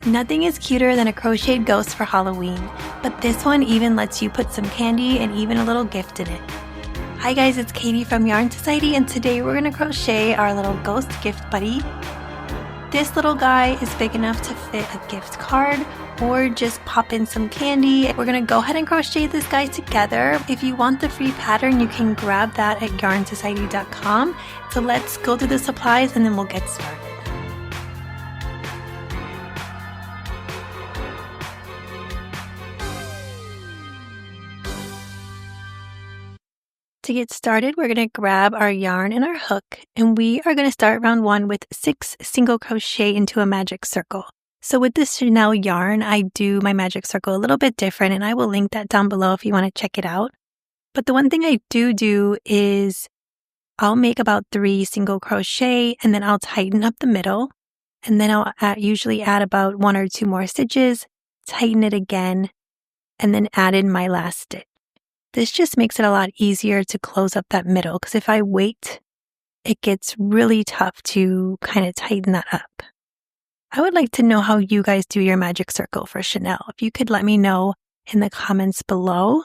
Nothing is cuter than a crocheted ghost for Halloween, but this one even lets you put some candy and even a little gift in it. Hi guys, it's Katie from Yarn Society, and today we're going to crochet our little ghost gift buddy. This little guy is big enough to fit a gift card or just pop in some candy. We're going to go ahead and crochet this guy together. If you want the free pattern, you can grab that at yarnsociety.com. So let's go through the supplies and then we'll get started. To get started, we're going to grab our yarn and our hook, and we are going to start round 1 with 6 single crochet into a magic circle. So with this Chenille yarn, I do my magic circle a little bit different, and I will link that down below if you want to check it out. But the one thing I do is I'll make about 3 single crochet, and then I'll tighten up the middle, and then I'll usually add about 1 or 2 more stitches, tighten it again, and then add in my last stitch. This just makes it a lot easier to close up that middle, because if I wait, it gets really tough to kind of tighten that up. I would like to know how you guys do your magic circle for Chenille. If you could let me know in the comments below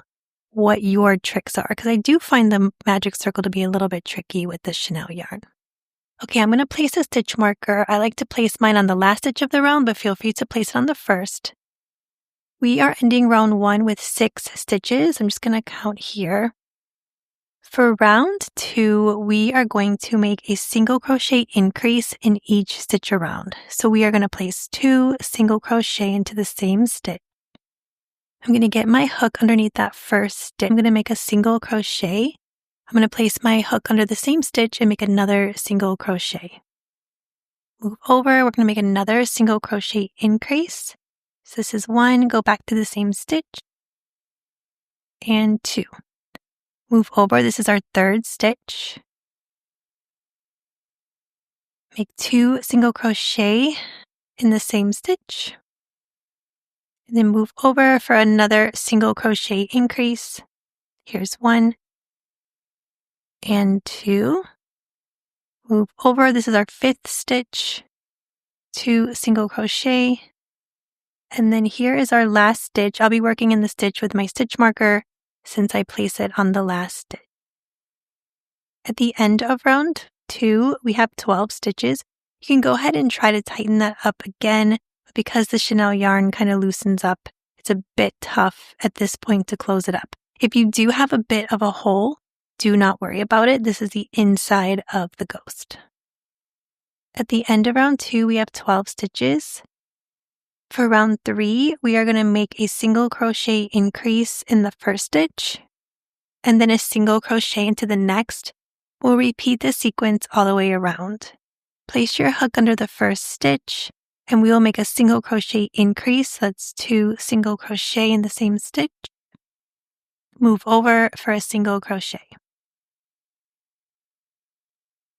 what your tricks are, because I do find the magic circle to be a little bit tricky with the Chenille yarn. Okay, I'm going to place a stitch marker. I like to place mine on the last stitch of the round, but feel free to place it on the first. We are ending round 1 with 6 stitches. I'm just going to count here. For round 2, we are going to make a single crochet increase in each stitch around. So we are going to place 2 single crochet into the same stitch. I'm going to get my hook underneath that first stitch. I'm going to make a single crochet. I'm going to place my hook under the same stitch and make another single crochet. Move over, we're going to make another single crochet increase. So this is 1, go back to the same stitch, and 2. Move over, this is our 3rd stitch. Make 2 single crochet in the same stitch. And then move over for another single crochet increase. Here's 1 and 2. Move over, this is our 5th stitch. 2 single crochet. And then here is our last stitch. I'll be working in the stitch with my stitch marker since I place it on the last stitch. At the end of round 2, we have 12 stitches. You can go ahead and try to tighten that up again, but because the Chenille yarn kind of loosens up, it's a bit tough at this point to close it up. If you do have a bit of a hole, do not worry about it. This is the inside of the ghost. At the end of round 2, we have 12 stitches. For round 3, we are going to make a single crochet increase in the first stitch, and then a single crochet into the next. We'll repeat this sequence all the way around. Place your hook under the first stitch, and we will make a single crochet increase. That's 2 single crochet in the same stitch. Move over for a single crochet.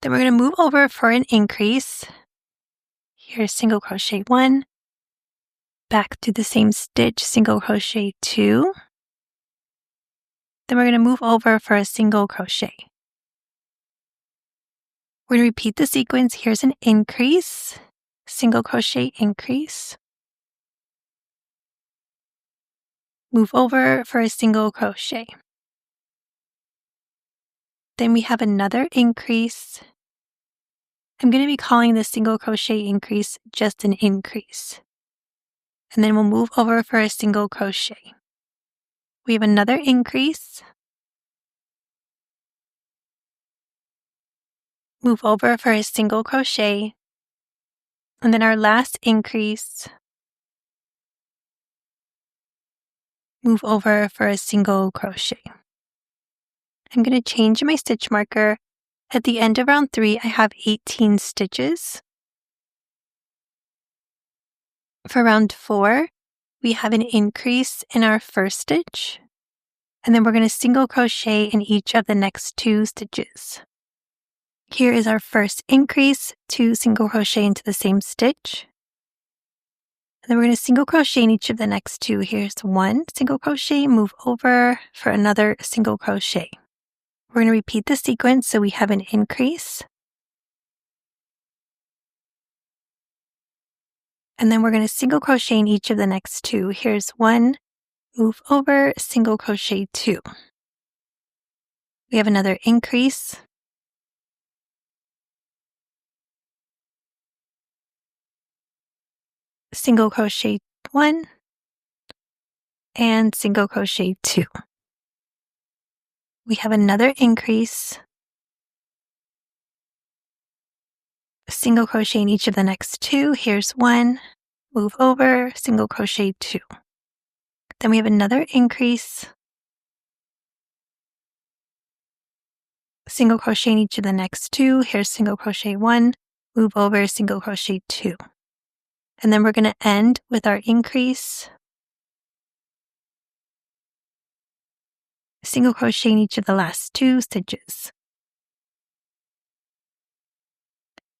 Then we're going to move over for an increase. Here's single crochet 1. Back to the same stitch, single crochet 2. Then we're going to move over for a single crochet. We're going to repeat the sequence. Here's an increase, single crochet increase. Move over for a single crochet. Then we have another increase. I'm going to be calling this single crochet increase just an increase. And then we'll move over for a single crochet. We have another increase. Move over for a single crochet. And then our last increase. Move over for a single crochet. I'm going to change my stitch marker. At the end of round 3, I have 18 stitches. For round 4, we have an increase in our first stitch, and then we're going to single crochet in each of the next 2 stitches. Here is our first increase, 2 single crochet into the same stitch. And then we're going to single crochet in each of the next 2. Here's 1 single crochet, move over for another single crochet. We're going to repeat the sequence so we have an increase, And then we're going to single crochet in each of the next 2. Here's 1, move over, single crochet 2. We have another increase, single crochet 1, and single crochet 2. We have another increase, single crochet in each of the next 2. Here's 1, move over, single crochet 2. Then we have another increase, single crochet in each of the next 2. Here's single crochet 1, move over, single crochet 2. And then we're going to end with our increase, single crochet in each of the last 2 stitches.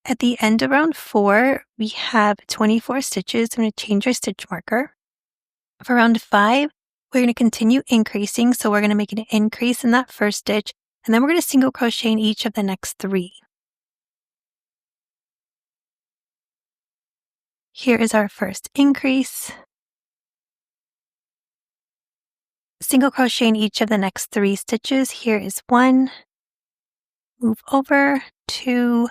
At the end of round 4, we have 24 stitches. I'm going to change our stitch marker. For round 5, we're going to continue increasing. So we're going to make an increase in that first stitch, and then we're going to single crochet in each of the next 3. Here is our first increase. Single crochet in each of the next 3 stitches. Here is 1, move over, 2,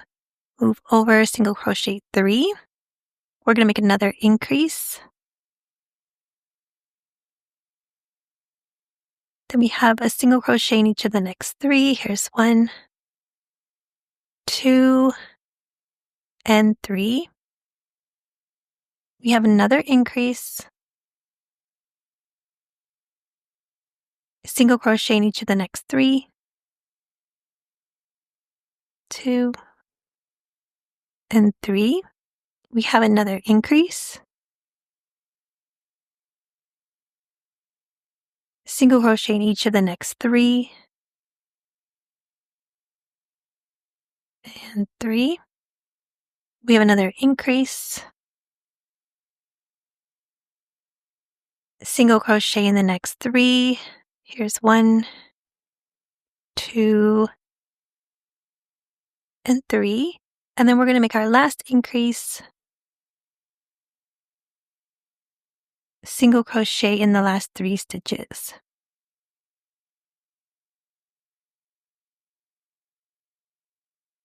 move over, single crochet 3. We're going to make another increase. Then we have a single crochet in each of the next 3. Here's 1, 2, and 3. We have another increase, single crochet in each of the next 3, 2, and 3. We have another increase, single crochet in each of the next 3, and 3. We have another increase, single crochet in the next 3. Here's 1, 2, and 3. And then we're going to make our last increase, single crochet in the last 3 stitches.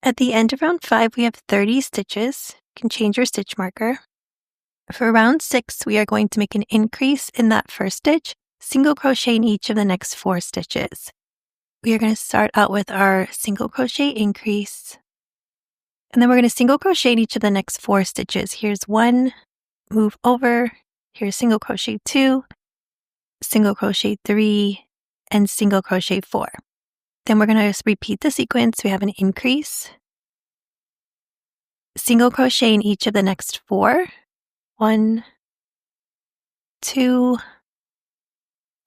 At the end of round 5, we have 30 stitches. You can change your stitch marker. For round 6, we are going to make an increase in that first stitch, single crochet in each of the next 4 stitches. We are going to start out with our single crochet increase, and then we're going to single crochet in each of the next 4 stitches. Here's 1, move over, here's single crochet 2, single crochet 3, and single crochet 4. Then we're going to repeat the sequence. We have an increase, single crochet in each of the next 4, 1, 2,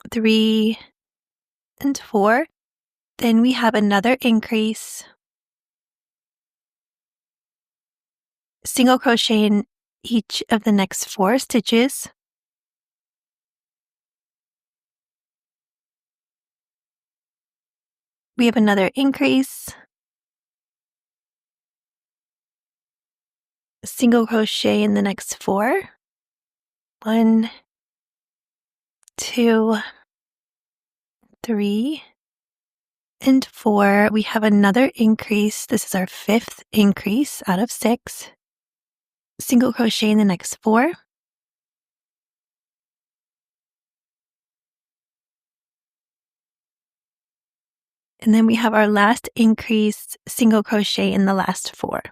3, and 4. Then we have another increase, single crochet in each of the next 4 stitches. We have another increase, single crochet in the next 4, 1, 2, 3, and 4. We have another increase. This is our 5th increase out of 6. Single crochet in the next 4. And then we have our last increase, single crochet in the last 4.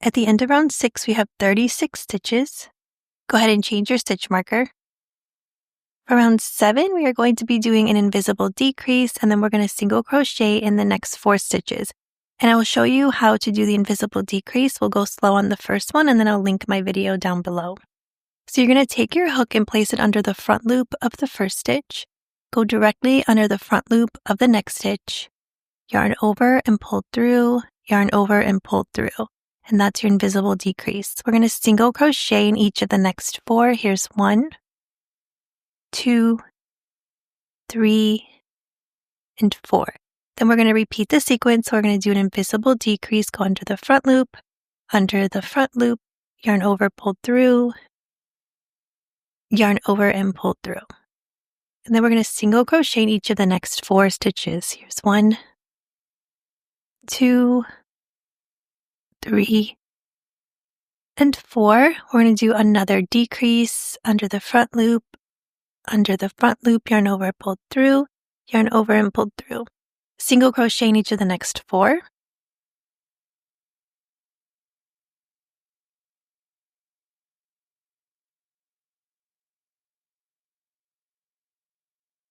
At the end of round 6, we have 36 stitches. Go ahead and change your stitch marker. For round 7, we are going to be doing an invisible decrease, and then we're going to single crochet in the next 4 stitches. And I will show you how to do the invisible decrease. We'll go slow on the first one, and then I'll link my video down below. So you're going to take your hook and place it under the front loop of the first stitch. Go directly under the front loop of the next stitch. Yarn over and pull through, yarn over and pull through. And that's your invisible decrease. We're going to single crochet in each of the next 4. Here's 1, 2, 3, and 4. Then we're going to repeat the sequence. So we're going to do an invisible decrease, go under the front loop, yarn over, pull through, yarn over and pull through. And then we're going to single crochet in each of the next 4 stitches. Here's 1, 2, 3, and 4. We're going to do another decrease under the front loop, yarn over, pull through, yarn over and pull through. Single crochet in each of the next 4.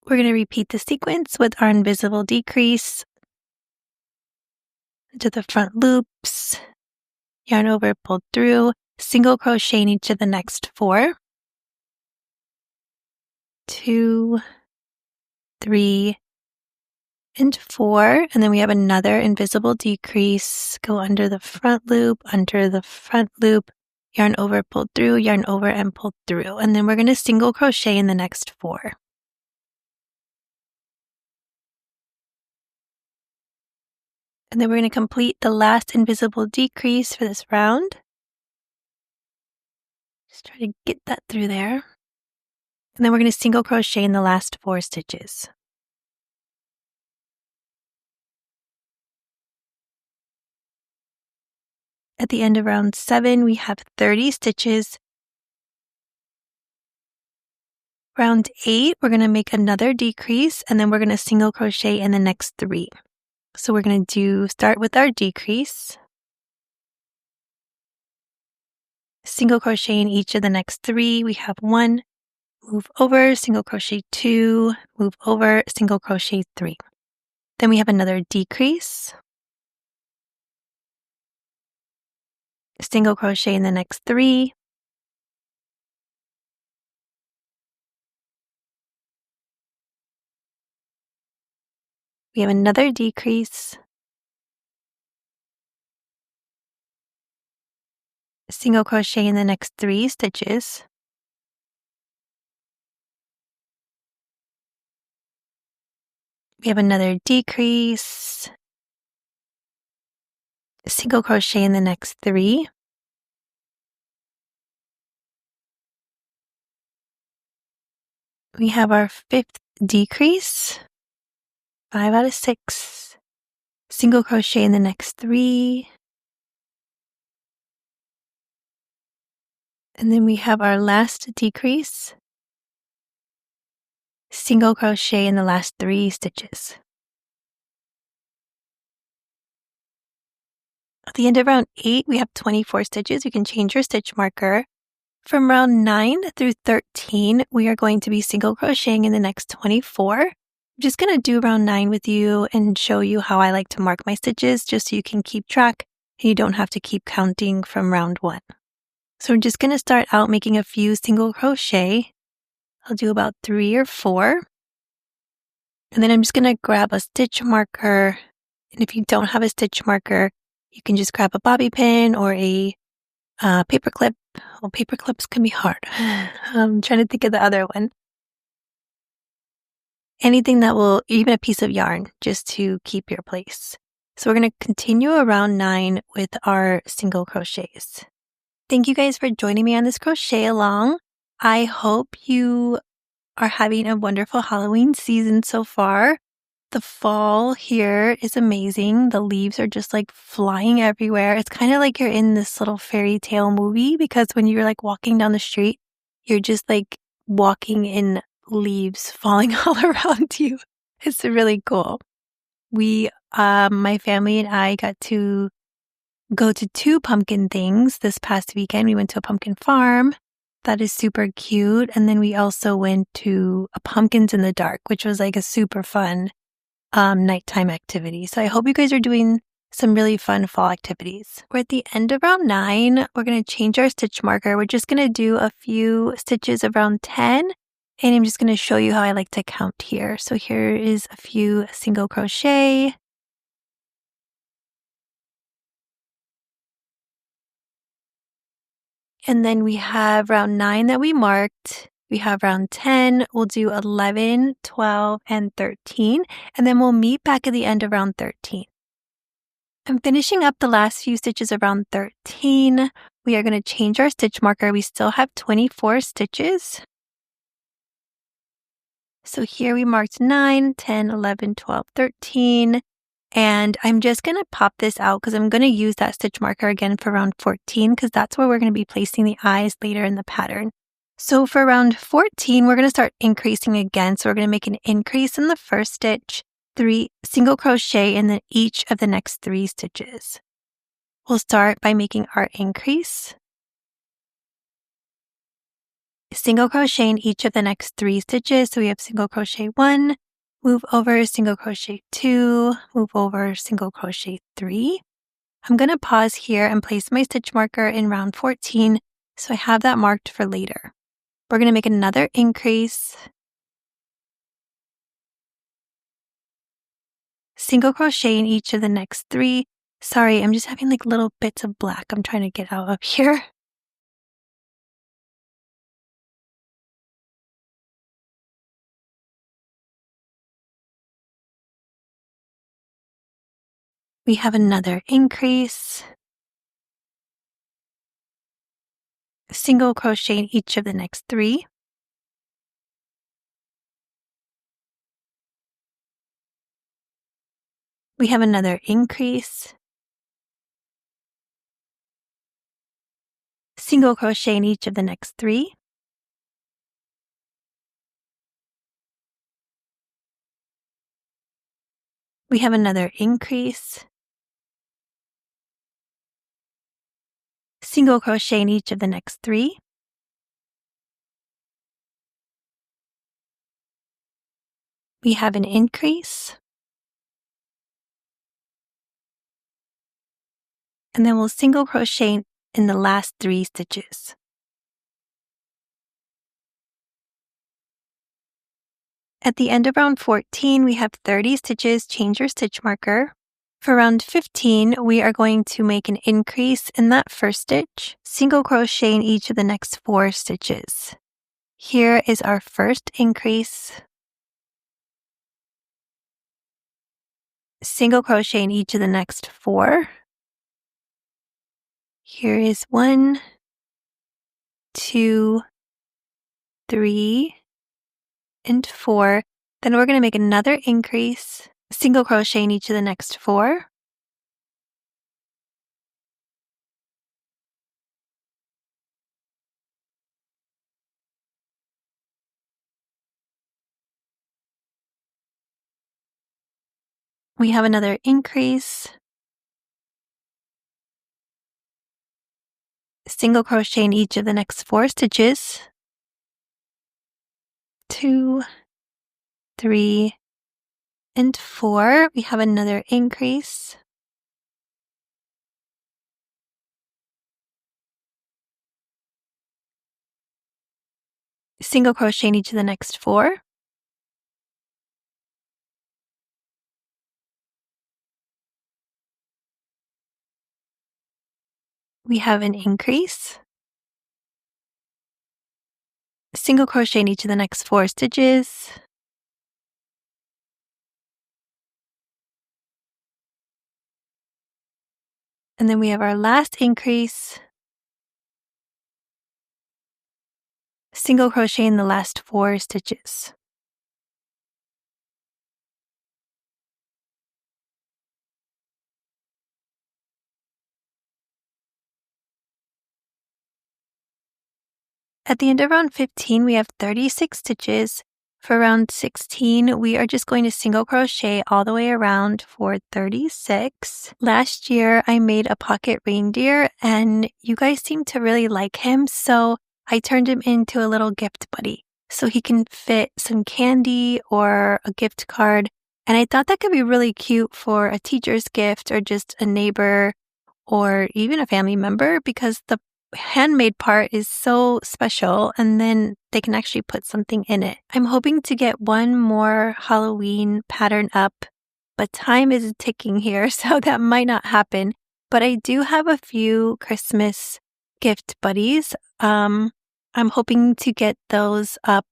We're going to repeat the sequence with our invisible decrease into the front loops, yarn over, pull through, single crochet in each of the next 4. 2, 3, and 4. And then we have another invisible decrease, go under the front loop, yarn over, pull through, yarn over and pull through. And then we're going to single crochet in the next 4. And then we're going to complete the last invisible decrease for this round. Just try to get that through there. And then we're going to single crochet in the last 4 stitches. At the end of round 7, we have 30 stitches. Round 8, we're going to make another decrease, and then we're going to single crochet in the next 3. So we're going to start with our decrease, single crochet in each of the next 3. We have 1, move over, single crochet 2, move over, single crochet 3. Then we have another decrease, single crochet in the next 3. We have another decrease, single crochet in the next 3 stitches. We have another decrease, single crochet in the next 3. We have our 5th decrease, 5 out of 6, single crochet in the next 3. And then we have our last decrease, single crochet in the last 3 stitches. At the end of round 8, we have 24 stitches. You can change your stitch marker. From round 9 through 13, we are going to be single crocheting in the next 24. I'm just going to do round 9 with you and show you how I like to mark my stitches just so you can keep track and you don't have to keep counting from round 1. So I'm just going to start out making a few single crochet. I'll do about 3 or 4. And then I'm just going to grab a stitch marker. And if you don't have a stitch marker, you can just grab a bobby pin or a paper clip. Well, paper clips can be hard. I'm trying to think of the other one. Anything that will, even a piece of yarn, just to keep your place. So we're going to continue around 9 with our single crochets. Thank you guys for joining me on this crochet along. I hope you are having a wonderful Halloween season so far. The fall here is amazing. The leaves are just like flying everywhere. It's kind of like you're in this little fairy tale movie because when you're like walking down the street, you're just like walking in leaves falling all around you. It's really cool. My family and I got to go to 2 pumpkin things this past weekend. We went to a pumpkin farm. That is super cute. And then we also went to a pumpkins in the dark, which was like a super fun nighttime activity. So I hope you guys are doing some really fun fall activities. We're at the end of round 9. We're going to change our stitch marker. We're just going to do a few stitches of round 10. And I'm just going to show you how I like to count here. So here is a few single crochet. And then we have round 9 that we marked. We have round 10, we'll do 11, 12, and 13, and then we'll meet back at the end of round 13. I'm finishing up the last few stitches of round 13. We are going to change our stitch marker. We still have 24 stitches. So here we marked 9, 10, 11, 12, 13. And I'm just going to pop this out because I'm going to use that stitch marker again for round 14 because that's where we're going to be placing the eyes later in the pattern. So for round 14, we're going to start increasing again. So we're going to make an increase in the first stitch, 3 single crochet in each of the next 3 stitches. We'll start by making our increase, single crochet in each of the next 3 stitches. So we have single crochet 1, move over, single crochet 2, move over, single crochet 3. I'm going to pause here and place my stitch marker in round 14 so I have that marked for later. We're going to make another increase, single crochet in each of the next 3. Sorry, I'm just having like little bits of black I'm trying to get out of here. We have another increase, single crochet in each of the next 3. We have another increase, single crochet in each of the next 3. We have another increase, single crochet in each of the next 3. We have an increase, and then we'll single crochet in the last 3 stitches. At the end of round 14, we have 30 stitches. Change your stitch marker. For round 15, we are going to make an increase in that first stitch, single crochet in each of the next 4 stitches. Here is our first increase, single crochet in each of the next 4. Here is 1, 2, 3, and 4. Then we're going to make another increase, single crochet in each of the next 4. We have another increase, single crochet in each of the next 4 stitches. 2, 3, and 4. We have another increase, single crochet in each of the next 4. We have an increase, single crochet in each of the next 4 stitches. And then we have our last increase, single crochet in the last 4 stitches. At the end of round 15, we have 36 stitches. For round 16, we are just going to single crochet all the way around for 36. Last year, I made a pocket reindeer and you guys seem to really like him, so I turned him into a little gift buddy so he can fit some candy or a gift card. And I thought that could be really cute for a teacher's gift or just a neighbor or even a family member because the handmade part is so special and then they can actually put something in it. I'm hoping to get one more Halloween pattern up, but time is ticking here, so that might not happen. But I do have a few Christmas gift buddies. I'm hoping to get those up,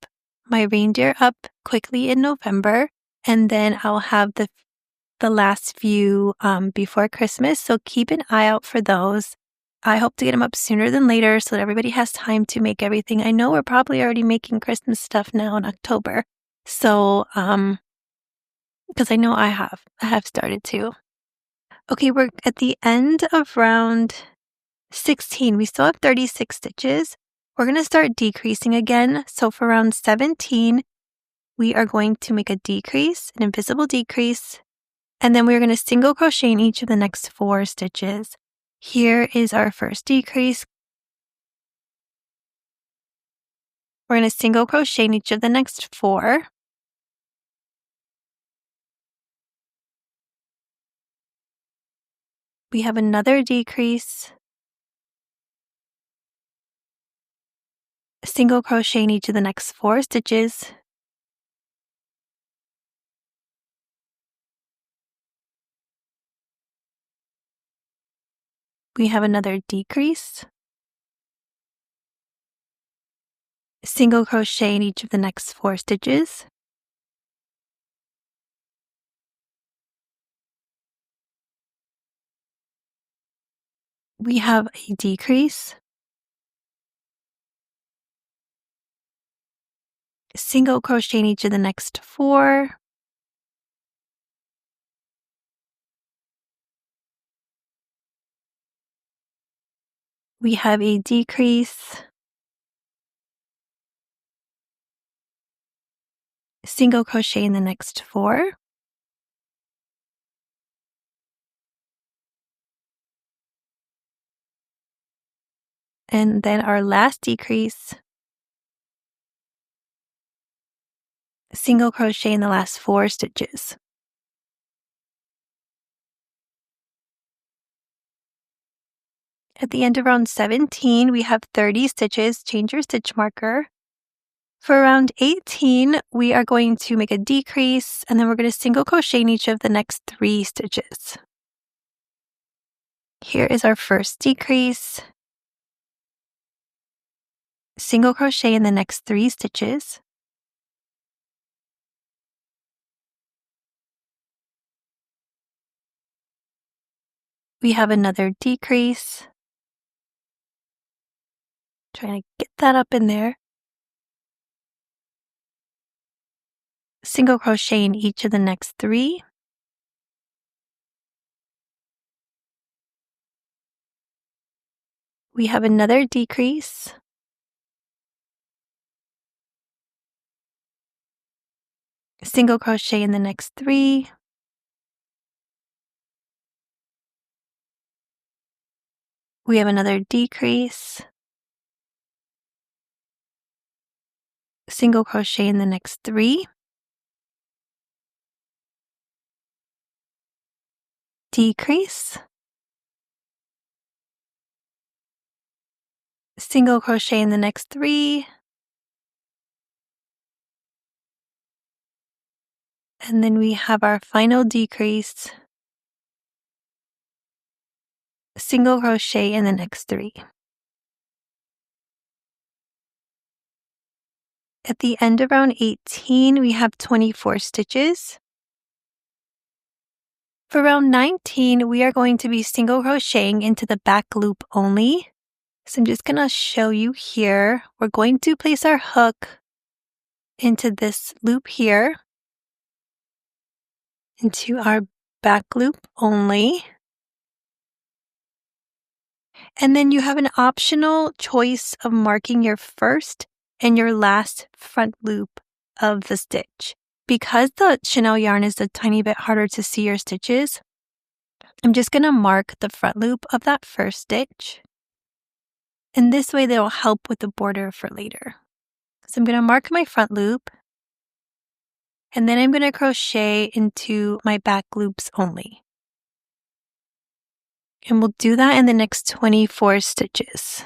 my reindeer up quickly in November, and then I'll have the last few before Christmas, so keep an eye out for those. I hope to get them up sooner than later so that everybody has time to make everything. I know we're probably already making Christmas stuff now in October, so because I know I have started to. Okay, we're at the end of round 16. We still have 36 stitches. We're going to start decreasing again. So for round 17, we are going to make a decrease, an invisible decrease, and then we're going to single crochet in each of the next 4 stitches. Here is our first decrease. We're going to single crochet in each of the next 4. We have another decrease, single crochet in each of the next 4 stitches. We have another decrease, single crochet in each of the next 4 stitches. We have a decrease, single crochet in each of the next 4. We have a decrease, single crochet in the next 4. And then our last decrease, single crochet in the last 4 stitches. At the end of round 17, we have 30 stitches. Change your stitch marker. For round 18, we are going to make a decrease, and then we're going to single crochet in each of the next 3 stitches. Here is our first decrease, single crochet in the next 3 stitches. We have another decrease. Trying to get that up in there. Single crochet in each of the next 3. We have another decrease. Single crochet in the next 3. We have another decrease. Single crochet in the next 3. Decrease. Single crochet in the next 3. And then we have our final decrease. Single crochet in the next 3. At the end of round 18, we have 24 stitches. For round 19, we are going to be single crocheting into the back loop only. So I'm just going to show you here. We're going to place our hook into this loop here, into our back loop only. And then you have an optional choice of marking your first and your last front loop of the stitch. Because the Chenille yarn is a tiny bit harder to see your stitches, I'm just going to mark the front loop of that first stitch. And this way they'll help with the border for later. So I'm going to mark my front loop, and then I'm going to crochet into my back loops only. And we'll do that in the next 24 stitches.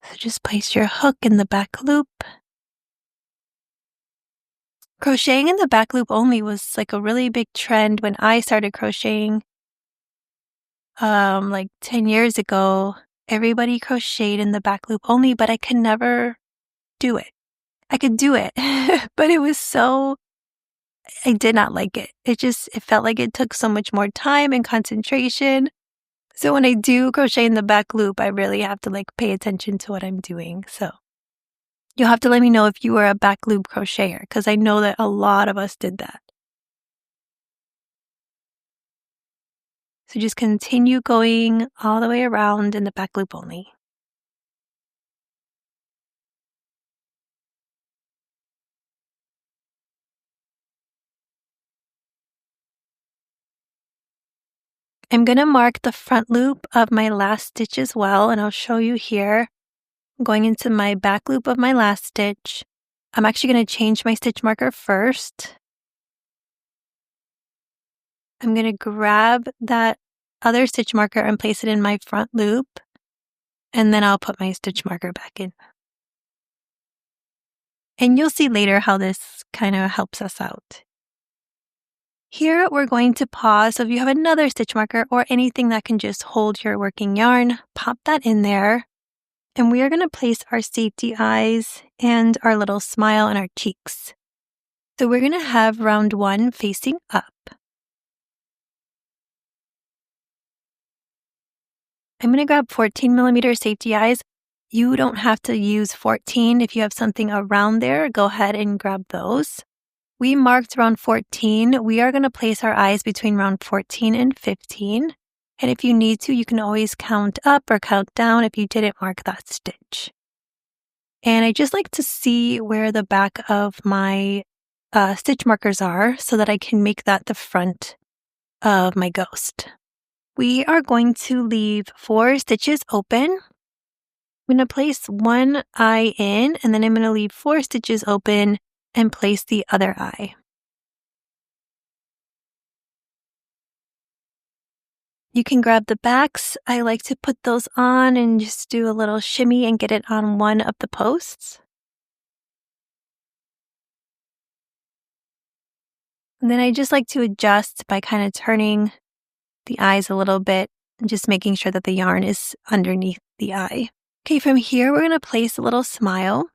So just place your hook in the back loop. Crocheting in the back loop only was like a really big trend when I started crocheting like 10 years ago. everybody crocheted in the back loop only, but I could never do it. I could do it, but it was so, I did not like it. It felt like it took so much more time and concentration. So when I do crochet in the back loop, I really have to pay attention to what I'm doing. So you'll have to let me know if you were a back loop crocheter, because I know that a lot of us did that. So just continue going all the way around in the back loop only. I'm going to mark the front loop of my last stitch as well, and I'll show you here. I'm going into my back loop of my last stitch. I'm actually going to change my stitch marker first. I'm going to grab that other stitch marker and place it in my front loop, and then I'll put my stitch marker back in. And you'll see later how this kind of helps us out. Here we're going to pause, so if you have another stitch marker or anything that can just hold your working yarn, pop that in there. And we are going to place our safety eyes and our little smile on our cheeks. So we're going to have round 1 facing up. I'm going to grab 14mm safety eyes. You don't have to use 14. If you have something around there, go ahead and grab those. We marked round 14. We are going to place our eyes between round 14 and 15. And if you need to, you can always count up or count down if you didn't mark that stitch. And I just like to see where the back of my stitch markers are so that I can make that the front of my ghost. We are going to leave 4 stitches open. I'm going to place one eye in, and then I'm going to leave 4 stitches open and place the other eye. You can grab the backs. I like to put those on and just do a little shimmy and get it on one of the posts. And then I just like to adjust by kind of turning the eyes a little bit and just making sure that the yarn is underneath the eye. Okay, from here we're going to place a little smile.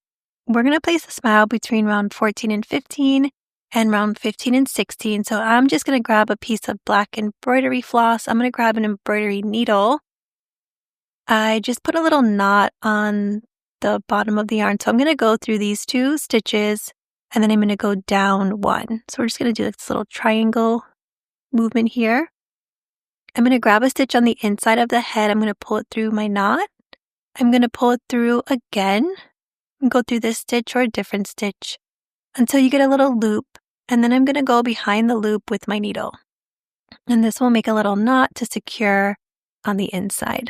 We're going to place a smile between round 14 and 15 and round 15 and 16. So I'm just going to grab a piece of black embroidery floss. I'm going to grab an embroidery needle. I just put a little knot on the bottom of the yarn. So I'm going to go through these 2 stitches and then I'm going to go down 1. So we're just going to do this little triangle movement here. I'm going to grab a stitch on the inside of the head. I'm going to pull it through my knot. I'm going to pull it through again and go through this stitch or a different stitch until you get a little loop. And then I'm going to go behind the loop with my needle. And this will make a little knot to secure on the inside.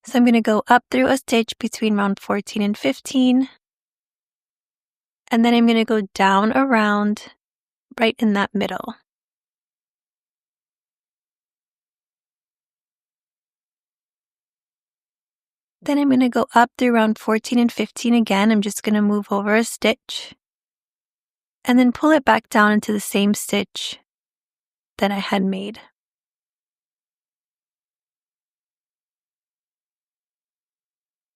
So I'm going to go up through a stitch between round 14 and 15. And then I'm going to go down around right in that middle. Then I'm going to go up through round 14 and 15 again. I'm just going to move over a stitch and then pull it back down into the same stitch that I had made.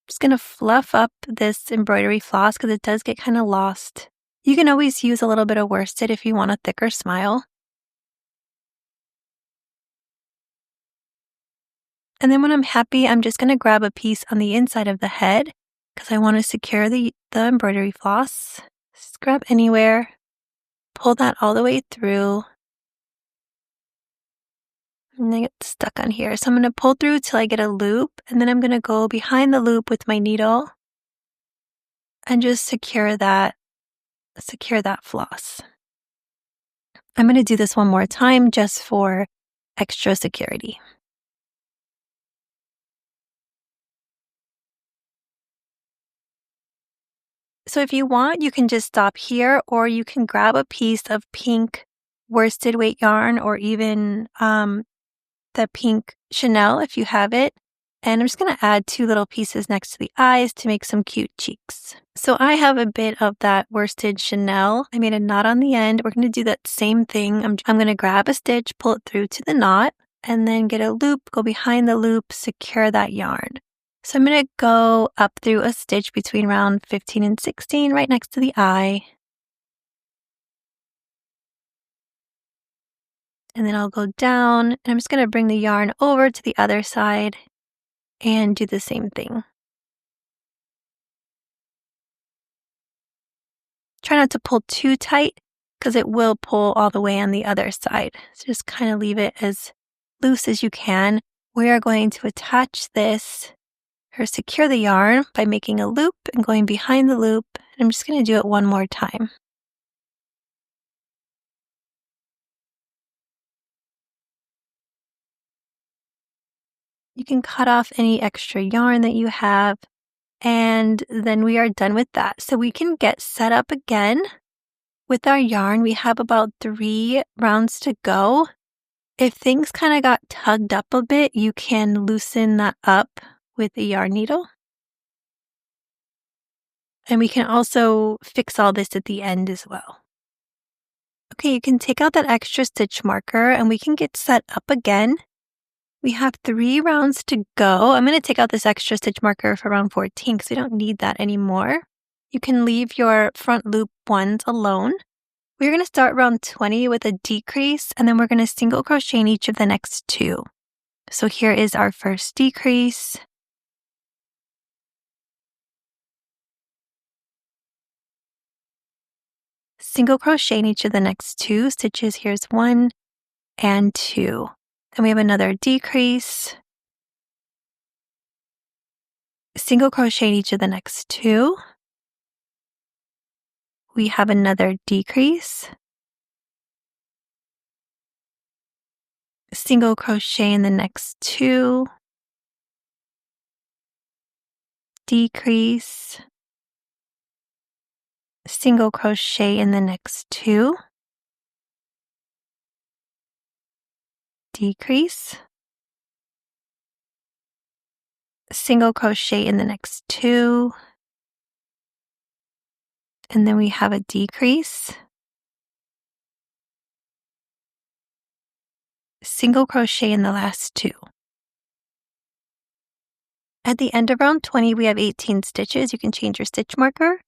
Just going to fluff up this embroidery floss because it does get kind of lost. You can always use a little bit of worsted if you want a thicker smile. And then when I'm happy, I'm just going to grab a piece on the inside of the head because I want to secure the embroidery floss. Just grab anywhere, pull that all the way through, and then get stuck on here. So I'm going to pull through till I get a loop, and then I'm going to go behind the loop with my needle and just secure that floss. I'm going to do this one more time just for extra security. So if you want, you can just stop here, or you can grab a piece of pink worsted weight yarn, or even the pink Chenille if you have it. And I'm just going to add 2 little pieces next to the eyes to make some cute cheeks. So I have a bit of that worsted Chenille. I made a knot on the end. We're going to do that same thing. I'm going to grab a stitch, pull it through to the knot. and then get a loop, go behind the loop, secure that yarn. So I'm going to go up through a stitch between round 15 and 16 right next to the eye. And then I'll go down, and I'm just going to bring the yarn over to the other side and do the same thing. Try not to pull too tight because it will pull all the way on the other side. So just kind of leave it as loose as you can. We are going to attach this or secure the yarn by making a loop and going behind the loop. And I'm just going to do it one more time. You can cut off any extra yarn that you have, and then we are done with that. So we can get set up again with our yarn. We have about 3 rounds to go. If things kind of got tugged up a bit, you can loosen that up with a yarn needle. And we can also fix all this at the end as well. Okay, you can take out that extra stitch marker and we can get set up again. We have 3 rounds to go. I'm going to take out this extra stitch marker for round 14 because we don't need that anymore. You can leave your front loop ones alone. We're going to start round 20 with a decrease, and then we're going to single crochet in each of the next 2. So here is our first decrease. Single crochet in each of the next 2 stitches. Here's 1 and 2. Then we have another decrease. Single crochet in each of the next 2. We have another decrease. Single crochet in the next 2. Decrease. Single crochet in the next 2. Decrease. Single crochet in the next 2. And then we have a decrease. Single crochet in the last 2. At the end of round 20, we have 18 stitches. You can change your stitch marker.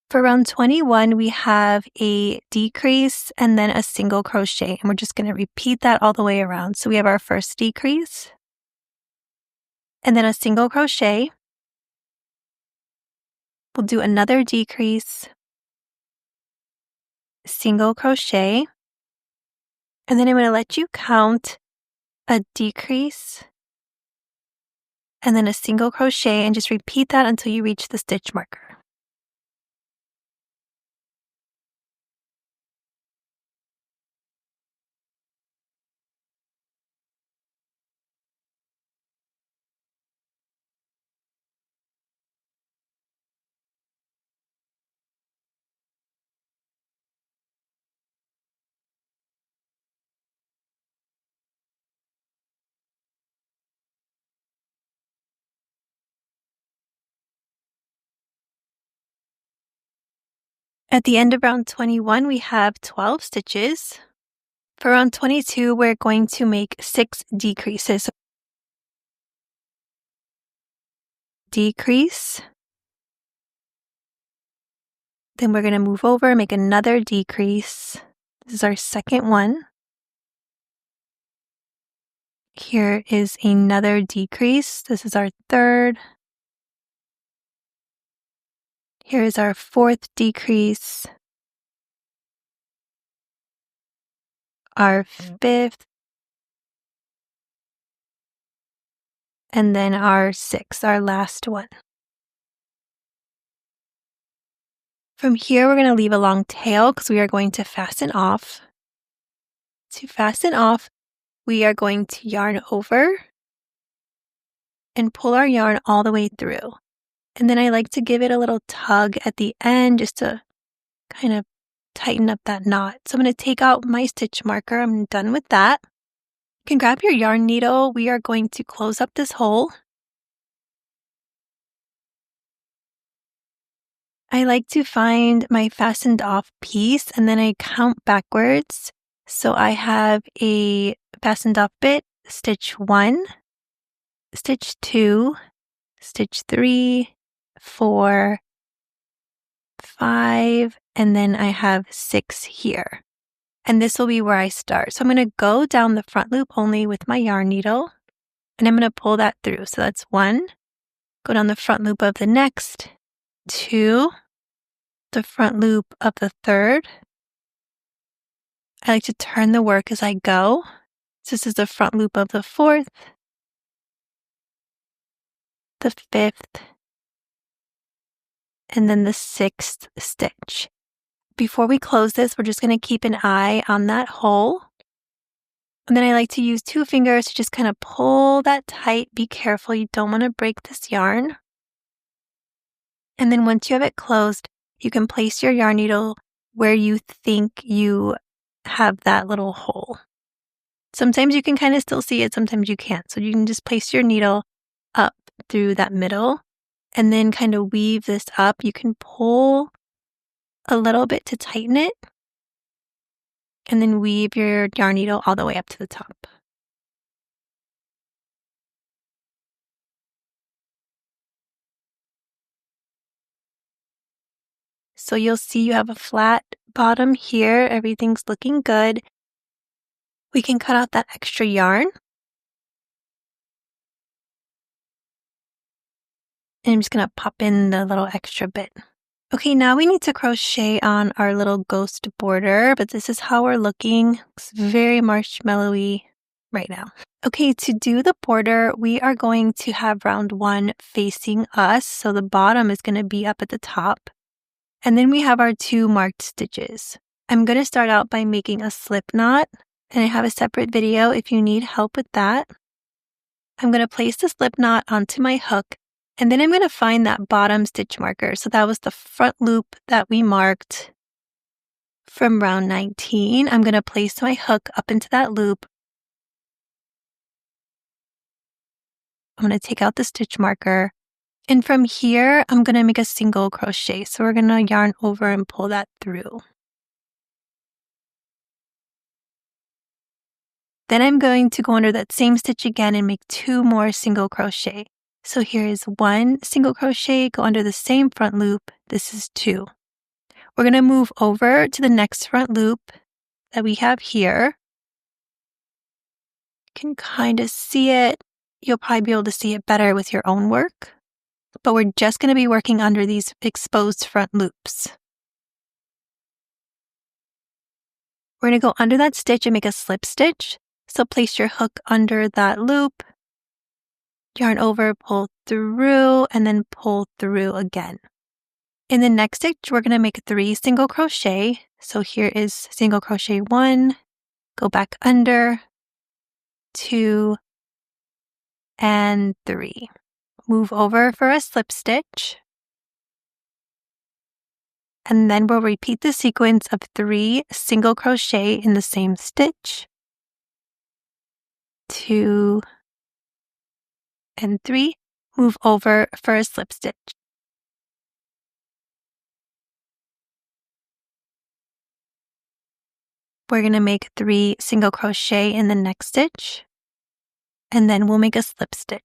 For round 21, we have a decrease and then a single crochet. And we're just going to repeat that all the way around. So we have our first decrease and then a single crochet. We'll do another decrease, single crochet, and then I'm going to let you count a decrease and then a single crochet and just repeat that until you reach the stitch marker. At the end of round 21, we have 12 stitches. For round 22, we're going to make 6 decreases. Decrease. Then we're going to move over, make another decrease. This is our second one. Here is another decrease. This is our third. Here is our fourth decrease. Our fifth. And then our sixth, our last one. From here, we're going to leave a long tail because we are going to fasten off. To fasten off, we are going to yarn over and pull our yarn all the way through. And then I like to give it a little tug at the end just to kind of tighten up that knot. So I'm going to take out my stitch marker. I'm done with that. You can grab your yarn needle. We are going to close up this hole. I like to find my fastened off piece and then I count backwards. So I have a fastened off bit, stitch 1, stitch 2, stitch 3, 4, 5, and then I have 6 here. And this will be where I start. So I'm going to go down the front loop only with my yarn needle, and I'm going to pull that through. So that's 1, go down the front loop of the next, 2, the front loop of the third. I like to turn the work as I go. So this is the front loop of the fourth, the fifth, and then the sixth stitch. Before we close this, we're just going to keep an eye on that hole. And then I like to use 2 fingers to just kind of pull that tight. Be careful, you don't want to break this yarn. And then once you have it closed, you can place your yarn needle where you think you have that little hole. Sometimes you can kind of still see it, sometimes you can't. So you can just place your needle up through that middle and then kind of weave this up. You can pull a little bit to tighten it and then weave your yarn needle all the way up to the top. So you'll see you have a flat bottom here. Everything's looking good. We can cut out that extra yarn. And I'm just going to pop in the little extra bit. Okay, now we need to crochet on our little ghost border, but this is how we're looking. It's very marshmallowy right now. Okay, to do the border, we are going to have round 1 facing us. So the bottom is going to be up at the top. And then we have our 2 marked stitches. I'm going to start out by making a slip knot, and I have a separate video if you need help with that. I'm going to place the slip knot onto my hook, and then I'm going to find that bottom stitch marker. So that was the front loop that we marked from round 19. I'm going to place my hook up into that loop. I'm going to take out the stitch marker. And from here, I'm going to make a single crochet. So we're going to yarn over and pull that through. Then I'm going to go under that same stitch again and make 2 more single crochet. So here is 1 single crochet, go under the same front loop. This is 2. We're going to move over to the next front loop that we have here. You can kind of see it. You'll probably be able to see it better with your own work. But we're just going to be working under these exposed front loops. We're going to go under that stitch and make a slip stitch. So place your hook under that loop, yarn over, pull through, and then pull through again. In the next stitch, we're going to make 3 single crochet. So here is single crochet 1, go back under, 2, and 3. Move over for a slip stitch. And then we'll repeat the sequence of 3 single crochet in the same stitch. 2 and 3. Move over for a slip stitch. We're going to make 3 single crochet in the next stitch, and then we'll make a slip stitch.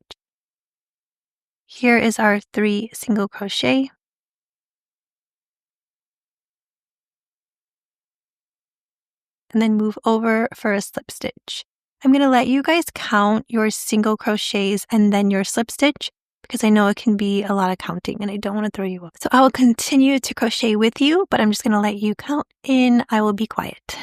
Here is our 3 single crochet. And then move over for a slip stitch. I'm going to let you guys count your single crochets and then your slip stitch because I know it can be a lot of counting and I don't want to throw you off. So I will continue to crochet with you, but I'm just going to let you count in. I will be quiet.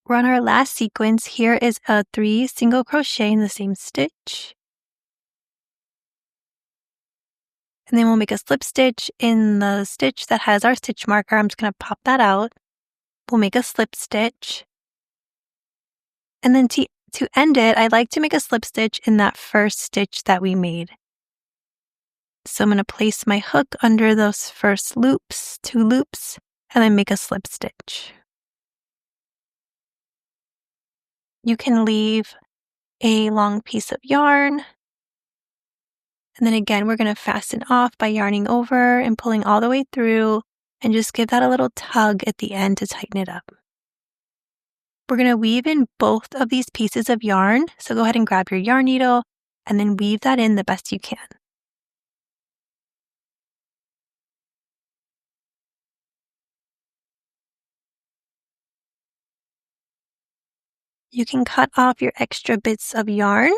We're on our last sequence. Here is a 3 single crochet in the same stitch. And then we'll make a slip stitch in the stitch that has our stitch marker. I'm just going to pop that out. We'll make a slip stitch. And then to end it, I like to make a slip stitch in that first stitch that we made. So I'm going to place my hook under those first loops, 2 loops, and then make a slip stitch. You can leave a long piece of yarn. And then again, we're going to fasten off by yarning over and pulling all the way through and just give that a little tug at the end to tighten it up. We're going to weave in both of these pieces of yarn. So go ahead and grab your yarn needle and then weave that in the best you can. You can cut off your extra bits of yarn.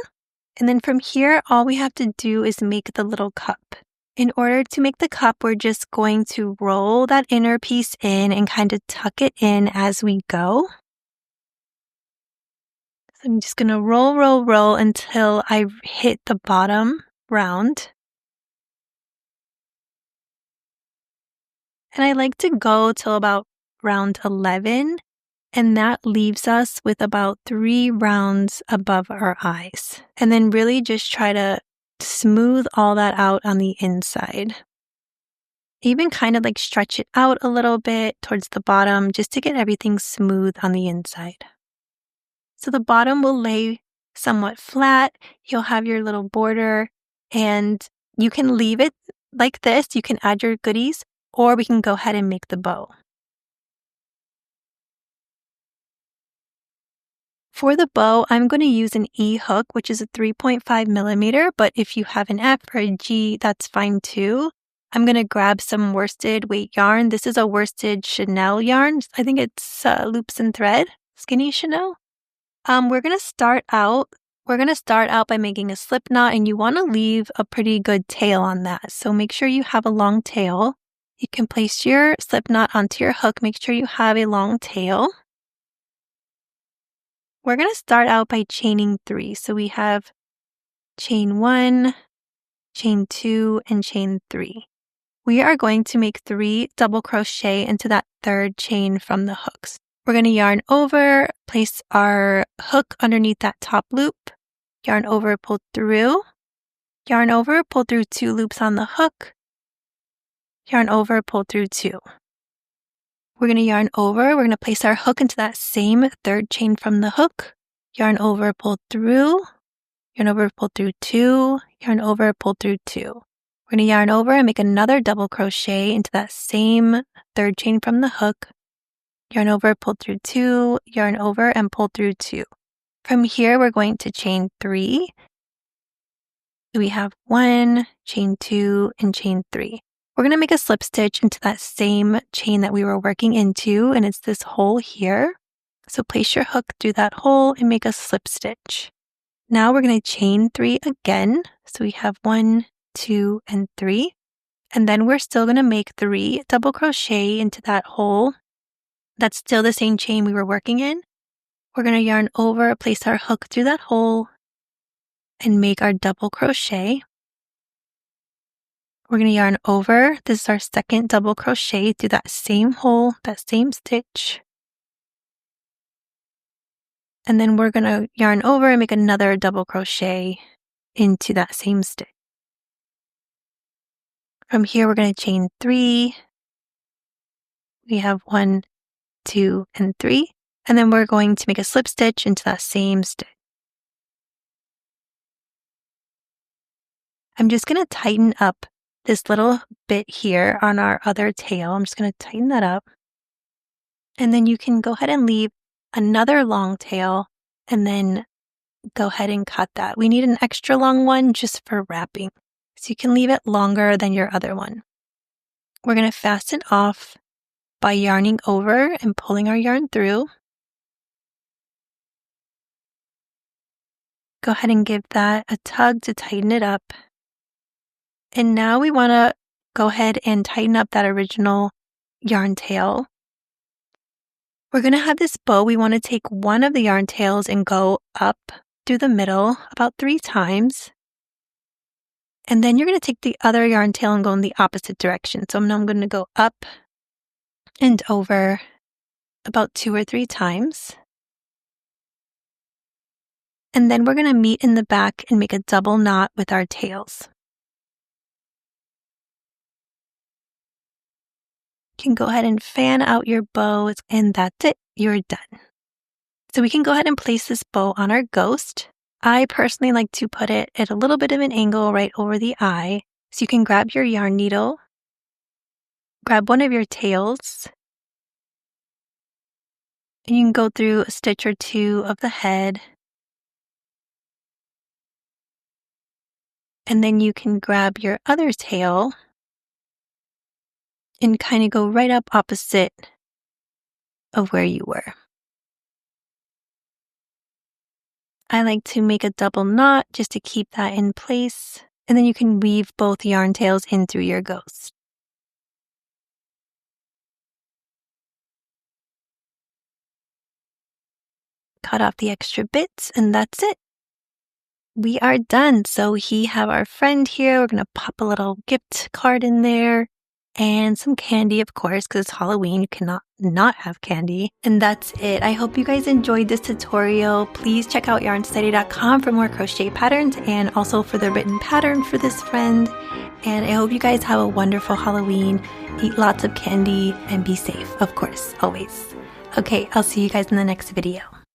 And then from here, all we have to do is make the little cup. In order to make the cup, we're just going to roll that inner piece in and kind of tuck it in as we go. So I'm just going to roll until I hit the bottom round. And I like to go till about round 11. And that leaves us with about 3 rounds above our eyes. And then really just try to smooth all that out on the inside. Even kind of like stretch it out a little bit towards the bottom just to get everything smooth on the inside. So the bottom will lay somewhat flat. You'll have your little border and you can leave it like this. You can add your goodies or we can go ahead and make the bow. For the bow, I'm going to use an E hook, which is a 3.5 millimeter, but if you have an F or a G, that's fine too. I'm going to grab some worsted weight yarn. This is a worsted Chenille yarn. I think it's loops and thread, skinny Chenille. We're going to start out by making a slip knot, and you want to leave a pretty good tail on that. So make sure you have a long tail. You can place your slip knot onto your hook. Make sure you have a long tail. We're going to start out by chaining 3. So we have chain 1, chain 2, and chain 3. We are going to make 3 double crochet into that third chain from the hooks. We're going to yarn over, place our hook underneath that top loop, yarn over, pull through, yarn over, pull through 2 loops on the hook, yarn over, pull through 2. We're going to yarn over, we're going to place our hook into that same third chain from the hook, yarn over, pull through, yarn over, pull through 2, yarn over, pull through 2. We're going to yarn over and make another double crochet into that same third chain from the hook, yarn over, pull through 2, yarn over, and pull through 2. From here, we're going to chain 3. We have 1, chain 2, and chain 3. We're going to make a slip stitch into that same chain that we were working into, and it's this hole here. So place your hook through that hole and make a slip stitch. Now we're going to chain 3 again. So we have 1, 2, and 3. And then we're still going to make 3 double crochet into that hole. That's still the same chain we were working in. We're going to yarn over, place our hook through that hole, and make our double crochet. We're going to yarn over. This is our second double crochet through that same hole, that same stitch. And then we're going to yarn over and make another double crochet into that same stitch. From here, we're going to chain 3. We have 1, 2, and 3. And then we're going to make a slip stitch into that same stitch. I'm just going to tighten up this little bit here on our other tail. I'm just going to tighten that up. And then you can go ahead and leave another long tail and then go ahead and cut that. We need an extra long one just for wrapping. So you can leave it longer than your other one. We're going to fasten off by yarning over and pulling our yarn through. Go ahead and give that a tug to tighten it up. And now we want to go ahead and tighten up that original yarn tail. We're going to have this bow. We want to take one of the yarn tails and go up through the middle about 3 times. And then you're going to take the other yarn tail and go in the opposite direction. So now I'm going to go up and over about 2 or 3 times. And then we're going to meet in the back and make a double knot with our tails. You can go ahead and fan out your bow, and that's it. You're done. So we can go ahead and place this bow on our ghost. I personally like to put it at a little bit of an angle right over the eye. So you can grab your yarn needle, grab one of your tails, and you can go through a stitch or 2 of the head. And then you can grab your other tail and kind of go right up opposite of where you were. I like to make a double knot just to keep that in place, and then you can weave both yarn tails in through your ghost. Cut off the extra bits, and that's it. We are done. So we have our friend here. We're going to pop a little gift card in there. And some candy, of course, because it's Halloween. You cannot not have candy. And that's it. I hope you guys enjoyed this tutorial. Please check out yarnsociety.com for more crochet patterns and also for the written pattern for this friend. And I hope you guys have a wonderful Halloween. Eat lots of candy and be safe, of course, always. Okay, I'll see you guys in the next video.